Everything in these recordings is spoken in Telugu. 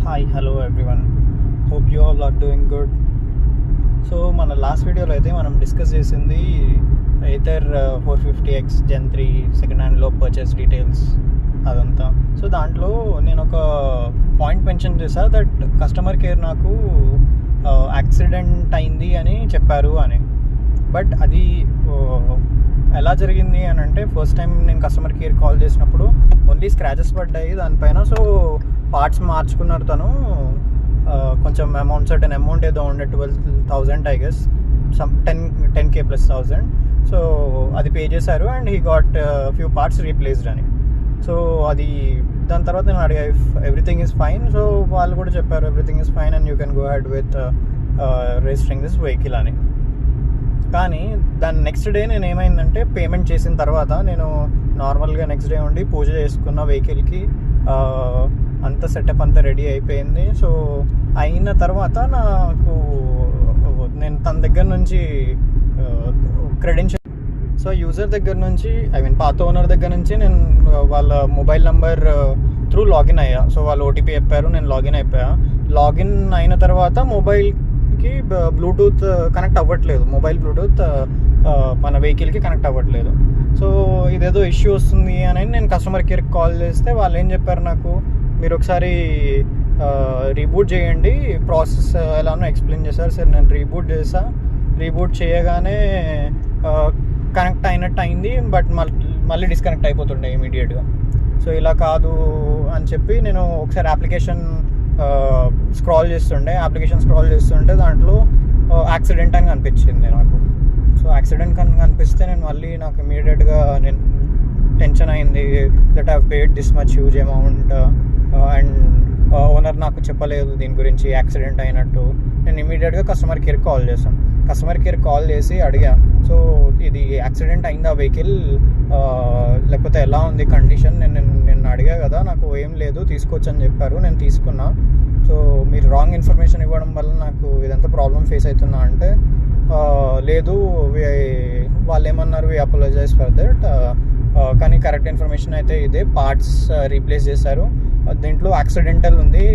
Hi hello everyone, hope you all are doing good. So మన లాస్ట్ వీడియోలో అయితే మనం డిస్కస్ చేసింది ఎయిథర్ 450X Gen 3 సెకండ్ హ్యాండ్లో పర్చేస్ డీటెయిల్స్ అదంతా. సో దాంట్లో నేను ఒక పాయింట్ మెన్షన్ చేశా, దట్ కస్టమర్ కేర్ నాకు యాక్సిడెంట్ అయింది అని చెప్పారు అని. బట్ అది ఎలా జరిగింది అని అంటే, ఫస్ట్ టైం నేను కస్టమర్ కేర్ కాల్ చేసినప్పుడు ఓన్లీ స్క్రాచెస్ పడ్డాయి దానిపైన. సో పార్ట్స్ మార్చుకున్నారు తను, కొంచెం అమౌంట్, సర్టెన్ అమౌంట్ ఏదో ఉండే 12,000 I guess, some 10K + 1,000. So అది పే చేశారు and he got few parts replaced అని. సో అది దాని తర్వాత నేను అడిగా if everything is fine. So వాళ్ళు కూడా చెప్పారు everything is fine and you can go head with registering this vehicle అని. కానీ దాని నెక్స్ట్ డే నేను ఏమైందంటే, పేమెంట్ చేసిన తర్వాత నేను నార్మల్గా నెక్స్ట్ డే ఉండి పూజ చేసుకున్న వెహికల్కి, అంత సెటప్ అంతా రెడీ అయిపోయింది. సో అయిన తర్వాత నాకు నేను తన దగ్గర నుంచి క్రెడెన్షియల్, సో యూజర్ దగ్గర నుంచి, పాత ఓనర్ దగ్గర నుంచి నేను వాళ్ళ మొబైల్ నెంబర్ త్రూ లాగిన్ అయ్యా. సో వాళ్ళు ఓటీపీ చెప్పారు, నేను లాగిన్ అయిపోయా. లాగిన్ అయిన తర్వాత మొబైల్కి బ్లూటూత్ కనెక్ట్ అవ్వట్లేదు, మొబైల్ బ్లూటూత్ మన వెహికల్కి కనెక్ట్ అవ్వట్లేదు. సో ఇదేదో ఇష్యూ వస్తుంది అని నేను కస్టమర్ కేర్కి కాల్ చేస్తే వాళ్ళు ఏం చెప్పారు నాకు, మీరు ఒకసారి రీబూట్ చేయండి, ప్రాసెస్ ఎలానో ఎక్స్ప్లెయిన్ చేశారు. సార్ నేను రీబూట్ చేసా, రీబూట్ చేయగానే కనెక్ట్ అయినట్టు అయింది, బట్ మళ్ళీ డిస్కనెక్ట్ అయిపోతుండే ఇమీడియట్గా. సో ఇలా కాదు అని చెప్పి నేను ఒకసారి అప్లికేషన్ స్క్రాల్ చేస్తుంటే దాంట్లో యాక్సిడెంట్ అని కనిపించింది నాకు. సో యాక్సిడెంట్ అని కనిపిస్తే నేను మళ్ళీ నాకు ఇమీడియట్గా నేను టెన్షన్ అయింది, that have paid this much huge amount and owner నాకు చెప్పలేదు దీని గురించి యాక్సిడెంట్ అయినట్టు. నేను ఇమీడియట్గా కస్టమర్ కేర్కి కాల్ చేశాను. కస్టమర్ కేర్ కాల్ చేసి అడిగా, సో ఇది యాక్సిడెంట్ అయిందా వెహికల్, లేకపోతే ఎలా ఉంది కండిషన్, నేను అడిగా కదా, నాకు ఏం లేదు తీసుకోవచ్చు అని చెప్పారు, నేను తీసుకున్నా. సో మీరు రాంగ్ ఇన్ఫర్మేషన్ ఇవ్వడం వల్ల నాకు ఇదంతా ప్రాబ్లం ఫేస్ అవుతుందా అంటే, లేదు వాళ్ళు ఏమన్నారు, వి అపాలజైజ్ ఫర్ దట్, కానీ కరెక్ట్ ఇన్ఫర్మేషన్ అయితే ఇదే, పార్ట్స్ రీప్లేస్ చేశారు, దీంట్లో యాక్సిడెంటల్ ఉంది,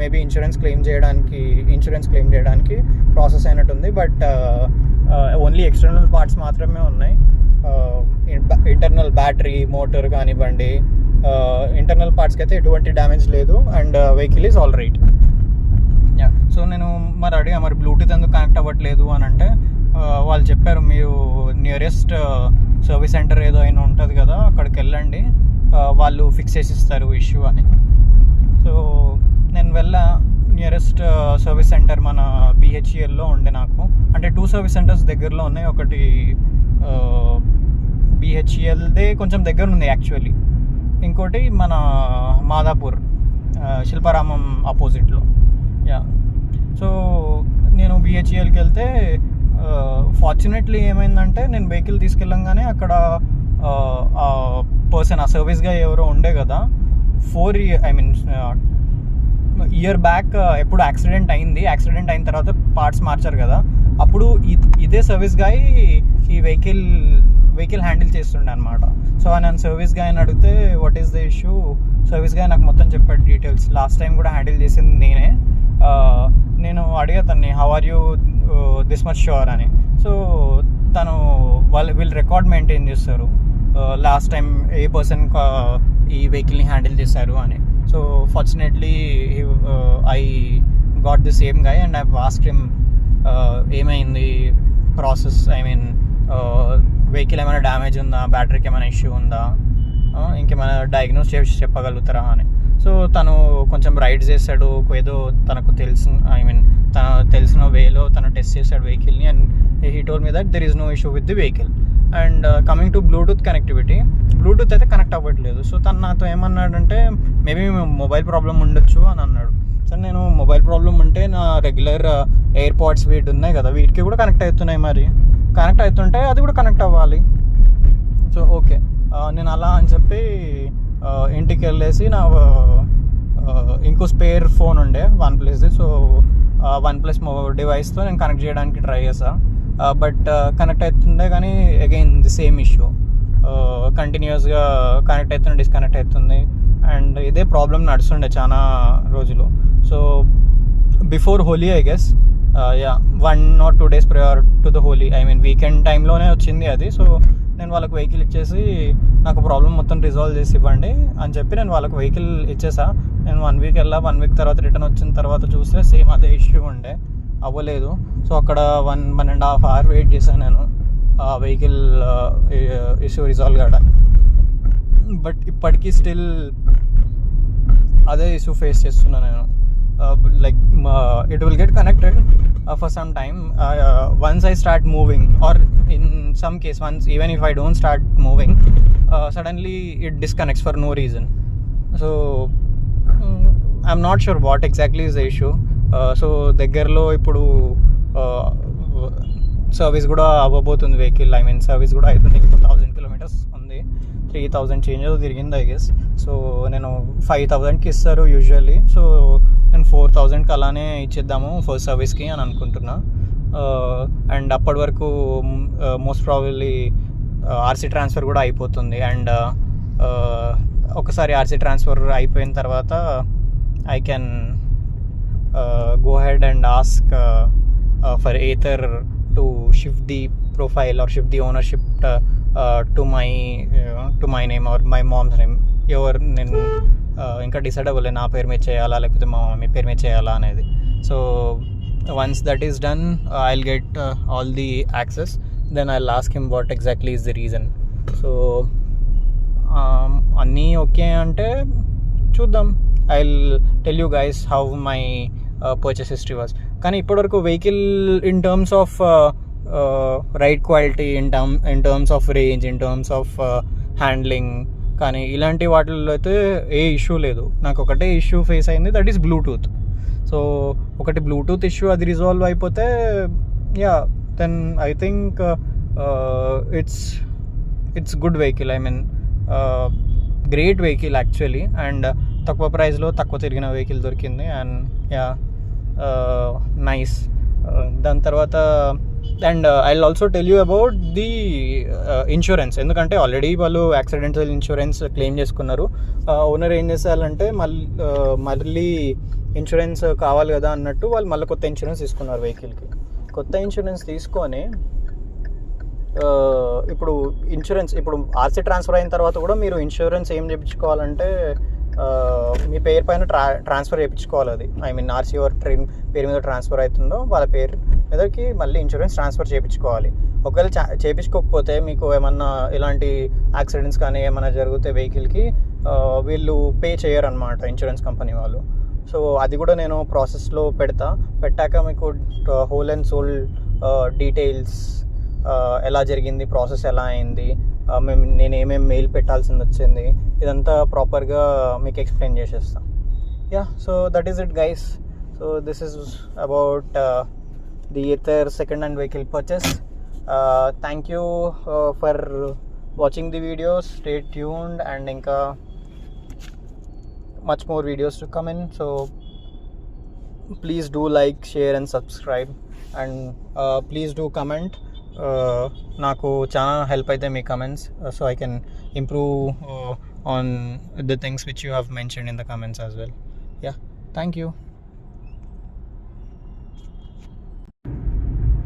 మేబీ ఇన్సూరెన్స్ క్లెయిమ్ చేయడానికి ప్రాసెస్ అయినట్టుంది, బట్ ఓన్లీ ఎక్స్టర్నల్ పార్ట్స్ మాత్రమే ఉన్నాయి, ఇంటర్నల్ బ్యాటరీ, మోటార్ కానివ్వండి, ఇంటర్నల్ పార్ట్స్కి అయితే ఎటువంటి డ్యామేజ్ లేదు and vehicle is all right. So నేను అడిగా, మరి బ్లూటూత్ ఎందుకు కనెక్ట్ అవ్వట్లేదు అని అంటే, వాళ్ళు చెప్పారు మీరు నియరెస్ట్ సర్వీస్ సెంటర్ ఏదో అయినా ఉంటుంది కదా, అక్కడికి వెళ్ళండి, వాళ్ళు ఫిక్స్ చేసి ఇస్తారు ఇష్యూ అని. సో నేను వెళ్ళా, నియరెస్ట్ సర్వీస్ సెంటర్ మన BHELలో ఉండే నాకు, అంటే 2 సర్వీస్ సెంటర్స్ దగ్గరలో ఉన్నాయి. ఒకటి BHELదే కొంచెం దగ్గర ఉంది యాక్చువల్లీ, ఇంకోటి మన మాదాపూర్ శిల్పారామం ఆపోజిట్లో. సో నేను BHELకి వెళ్తే, ఫార్చునేట్లీ ఏమైందంటే, నేను వెహికల్ తీసుకెళ్ళంగానే అక్కడ పర్సన్, ఆ సర్వీస్ గా ఎవరో ఉండే కదా, 4 ఇయర్ బ్యాక్ ఎప్పుడు యాక్సిడెంట్ అయిన తర్వాత పార్ట్స్ మార్చారు కదా, అప్పుడు ఇదే సర్వీస్ గాయ్ ఈ వెహికల్ హ్యాండిల్ చేస్తుండే అనమాట. సో నేను సర్వీస్ గాయని అడిగితే, what is the issue, service guy నాకు మొత్తం చెప్పాడు డీటెయిల్స్. లాస్ట్ టైం కూడా హ్యాండిల్ చేసింది నేనే. నేను అడిగా తన్ని, how are you this much sure అని. సో వీళ్ళు రికార్డ్ మెయింటైన్ చేస్తారు, లాస్ట్ టైం ఏ పర్సన్ ఈ వెహికల్ని హ్యాండిల్ చేశారు అని. So fortunately I got the same guy and I asked him ఏమైంది ప్రాసెస్, వెహికల్ ఏమైనా డ్యామేజ్ ఉందా, బ్యాటరీకి ఏమైనా ఇష్యూ ఉందా, ఇంకేమైనా డయాగ్నోస్ చేసి చెప్పగలుగుతారా అని. సో తను కొంచెం రైడ్ చేశాడు, ఏదో తనకు తెలిసిన వేలో తను టెస్ట్ చేశాడు వెహికల్ని, and he told me that there is no issue with the vehicle. And coming to Bluetooth connectivity, Bluetooth అయితే కనెక్ట్ అవ్వట్లేదు. సో తను నాతో ఏమన్నాడంటే, మేబీ మొబైల్ ప్రాబ్లం ఉండొచ్చు అని అన్నాడు. సో నేను మొబైల్ ప్రాబ్లం ఉంటే నా రెగ్యులర్ ఎయిర్పాడ్స్ వీటి ఉన్నాయి కదా, వీటికి కూడా కనెక్ట్ అవుతున్నాయి, మరి కనెక్ట్ అవుతుంటే అది కూడా కనెక్ట్ అవ్వాలి. సో ఓకే, నేను అలా అని చెప్పి ఇంటికి వెళ్ళేసి నా ఇంకో స్పేర్ ఫోన్ ఉండే OnePlusది, సో OnePlus డివైస్తో నేను కనెక్ట్ చేయడానికి ట్రై చేశాను. బట్ కనెక్ట్ అవుతుండే కానీ అగైన్ ది సేమ్ ఇష్యూ, కంటిన్యూస్గా కనెక్ట్ అవుతుంది, డిస్కనెక్ట్ అవుతుంది. అండ్ ఇదే ప్రాబ్లం నడుస్తుండే చాలా రోజులు. So before Holi I guess, 1 or 2 days prior to the Holi, I mean weekend టైంలోనే వచ్చింది అది. సో నేను వాళ్ళకి వెహికల్ ఇచ్చేసి నాకు ప్రాబ్లం మొత్తం రిజాల్వ్ చేసి ఇవ్వండి అని చెప్పి నేను వాళ్ళకి వెహికల్ ఇచ్చేసా. నేను 1 week వెళ్ళా, 1 week తర్వాత రిటర్న్ వచ్చిన తర్వాత చూస్తే సేమ్ అదే ఇష్యూ ఉండే, అవ్వలేదు. సో అక్కడ 1.5 hour వెయిట్ చేశాను నేను ఆ వెహికల్ ఇష్యూ రిజాల్వ్ కావడానికి. బట్ ఇప్పటికీ స్టిల్ అదే ఇష్యూ ఫేస్ చేస్తున్నాను నేను. Like it will get connected for some time. Once I start moving, or in some case once even if I don't start moving, suddenly it disconnects for no reason. So I'm not sure what exactly is the issue. So దగ్గరలో ఇప్పుడు సర్వీస్ కూడా అవ్వబోతుంది వెహికల్. ఐ మీన్ సర్వీస్ కూడా అవుతుంది. 1000 kilometers ఉంది, 3000 చేంజెస్ తిరిగింది ఐ గెస్. సో నేను 5000కి ఇస్తారు యూజువల్లీ. సో నేను 4000కి అలానే ఇచ్చేద్దాము ఫస్ట్ సర్వీస్కి అని అనుకుంటున్నా. అండ్ అప్పటి వరకు మోస్ట్ ప్రాబబ్లీ ఆర్సీ ట్రాన్స్ఫర్ కూడా అయిపోతుంది. అండ్ ఒకసారి ఆర్సీ ట్రాన్స్ఫర్ అయిపోయిన తర్వాత I can go ahead and ask for Ather to shift the profile or shift the ownership to my name or my mom's name. నేను ఇంకా డిసైడ్ అవ్వలేదు నా పేరు మీద చేయాలా లేకపోతే మా మమ్మీ పేరు మీద చేయాలా అనేది. So once that is done I'll get all the access, then I'll ask him what exactly is the reason. So అన్నీ ఓకే అంటే చూద్దాం. I'll tell you guys how my purchase history was. కానీ ఇప్పటివరకు vehicle in terms of ride quality, in terms of range, in terms of handling కానీ ఇలాంటి వాటిల్లో అయితే ఏ ఇష్యూ లేదు. నాకు ఒకటే ఇష్యూ ఫేస్ అయింది, దట్ ఈస్ బ్లూటూత్. సో ఒకటి బ్లూటూత్ ఇష్యూ, అది రిజాల్వ్ అయిపోతే then I think it's good vehicle. I mean great vehicle actually. And తక్కువ ప్రైస్లో తక్కువ తిరిగిన వెహికల్ దొరికింది. And nice. దాని తర్వాత and I will also tell you about the insurance. ఎందుకంటే ఆల్రెడీ వాళ్ళు యాక్సిడెంటల్ ఇన్సూరెన్స్ క్లెయిమ్ చేసుకున్నారు. ఓనర్ ఏం చేసేయాలంటే మళ్ళీ ఇన్సూరెన్స్ కావాలి కదా అన్నట్టు వాళ్ళు మళ్ళీ కొత్త ఇన్సూరెన్స్ తీసుకున్నారు వెహికల్కి. కొత్త ఇన్సూరెన్స్ తీసుకొని ఇప్పుడు ఆర్సీ ట్రాన్స్ఫర్ అయిన తర్వాత కూడా మీరు ఇన్సూరెన్స్ ఏం చేయించుకోవాలంటే మీ పేరు పైన ట్రాన్స్ఫర్ చేయించుకోవాలి. అది ఐ మీన్ ఆర్సీ ఎవరి పేరు మీద ట్రాన్స్ఫర్ అవుతుందో వాళ్ళ పేరు మీదకి మళ్ళీ ఇన్సూరెన్స్ ట్రాన్స్ఫర్ చేయించుకోవాలి. ఒకవేళ చేయించుకోకపోతే మీకు ఏమన్నా ఇలాంటి యాక్సిడెంట్స్ కానీ ఏమైనా జరిగితే వెహికల్కి వీళ్ళు పే చేయరు అనమాట ఇన్సూరెన్స్ కంపెనీ వాళ్ళు. సో అది కూడా నేను ప్రాసెస్లో పెట్టాక మీకు హోల్ అండ్ సోల్ డీటెయిల్స్, ఎలా జరిగింది, ప్రాసెస్ ఎలా అయింది, నేను ఏమేమి మెయిల్ పెట్టాల్సింది వచ్చింది, ఇదంతా ప్రాపర్గా మీకు ఎక్స్ప్లెయిన్ చేసేస్తాను. So that is it guys. So this is about the Ather second hand vehicle purchase. Thank you for watching the videos. Stay tuned and ఇంకా much more videos to come in. So please do like, share and subscribe, and please do comment. నాకు చాలా హెల్ప్ అయితే మీ comments, so I can improve on the things which you have mentioned in the comments as well. Thank you.